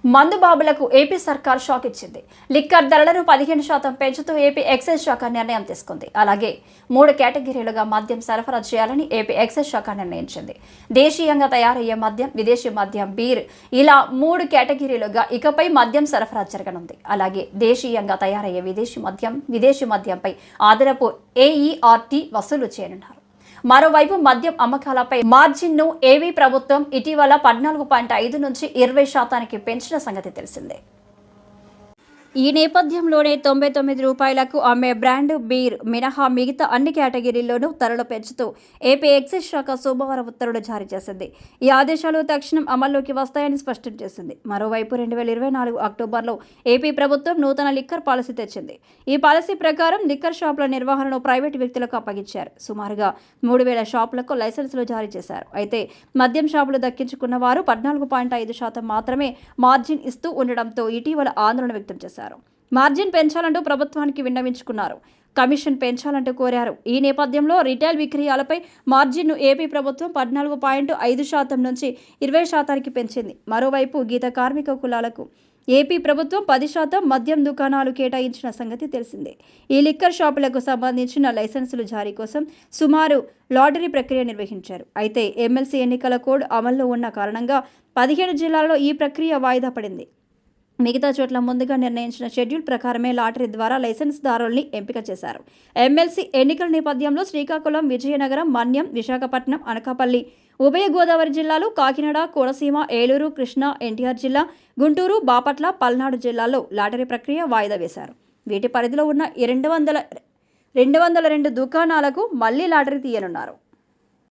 మందు బాబులకు ఏపీ సర్కార్ షాక్ ఇచ్చింది. లిక్కర్ ధరలను 15% పెంచుతూ ఏపీ ఎక్సైజ్ శాఖ నిర్ణయం తీసుకుంది. అలాగే 3 కేటగిరీలుగా మద్యం సరఫరా చేయాలని ఏపీ ఎక్సైజ్ శాఖ నిర్ణయించింది. దేశీయంగా తయారయ్యే మద్యం, విదేశీ మద్యం, బీర్ ఇలా 3 కేటగిరీలుగా ఇకపై మద్యం సరఫరా జరగనుంది. అలాగే దేశీయంగా తయారయ్యే విదేశీ మద్యంపై అదనపు ఏఈఆర్టీ వసూలు చేయనున్నారు. మరోవైపు మద్యం అమ్మకాలపై మార్జిన్ను ఏపీ ప్రభుత్వం ఇటీవల 14.5 నుంచి 20% పెంచిన సంగతి తెలిసిందే. ఈ నేపథ్యంలోనే ₹99 అమ్మే బ్రాండ్ బీర్ మినహా మిగతా అన్ని కేటగిరీల్లోనూ ధరలు పెంచుతూ ఏపీ ఎక్సైజ్ శాఖ సోమవారం ఉత్తర్వులు జారీ చేసింది. ఈ ఆదేశాలు తక్షణం అమల్లోకి వస్తాయని స్పష్టం చేసింది. మరోవైపు 2024 అక్టోబర్లో ఏపీ ప్రభుత్వం నూతన లిక్కర్ పాలసీ తెచ్చింది. ఈ పాలసీ ప్రకారం లిక్కర్ షాపుల నిర్వహణను ప్రైవేటు వ్యక్తులకు అప్పగించారు. సుమారుగా 3,000 షాపులకు లైసెన్సులు జారీ చేశారు. అయితే మద్యం షాపులు దక్కించుకున్న వారు 14.5% మాత్రమే మార్జిన్ ఇస్తూ ఉండడంతో ఇటీవల ఆందోళన వ్యక్తం చేశారు. మార్జిన్ పెంచాలంటూ ప్రభుత్వానికి విన్నవించుకున్నారు. కమిషన్ పెంచాలంటూ కోరారు. ఈ నేపథ్యంలో రిటైల్ విక్రయాలపై మార్జిన్ను ఏపీ ప్రభుత్వం 14.5% నుంచి 20% పెంచింది. మరోవైపు గీత కార్మిక కులాలకు ఏపీ ప్రభుత్వం 10% మద్యం దుకాణాలు కేటాయించిన సంగతి తెలిసిందే. ఈ లిక్కర్ షాపులకు సంబంధించిన లైసెన్సుల జారీ కోసం సుమారు లాటరీ ప్రక్రియ నిర్వహించారు. అయితే ఎమ్మెల్సీ ఎన్నికల కోడ్ అమల్లో ఉన్న కారణంగా 15 జిల్లాల్లో ఈ ప్రక్రియ వాయిదా పడింది. మిగతా చోట్ల ముందుగా నిర్ణయించిన షెడ్యూల్ ప్రకారమే లాటరీ ద్వారా లైసెన్స్దారుల్ని ఎంపిక చేశారు. ఎమ్మెల్సీ ఎన్నికల నేపథ్యంలో శ్రీకాకుళం, విజయనగరం, మన్యం, విశాఖపట్నం, అనకాపల్లి, ఉభయ గోదావరి జిల్లాలు, కాకినాడ, కోనసీమ, ఏలూరు, కృష్ణా, ఎన్టీఆర్ జిల్లా, గుంటూరు, బాపట్ల, పల్నాడు జిల్లాల్లో లాటరీ ప్రక్రియ వాయిదా వేశారు. వీటి పరిధిలో ఉన్న 202 దుకాణాలకు మళ్లీ లాటరీ తీయనున్నారు.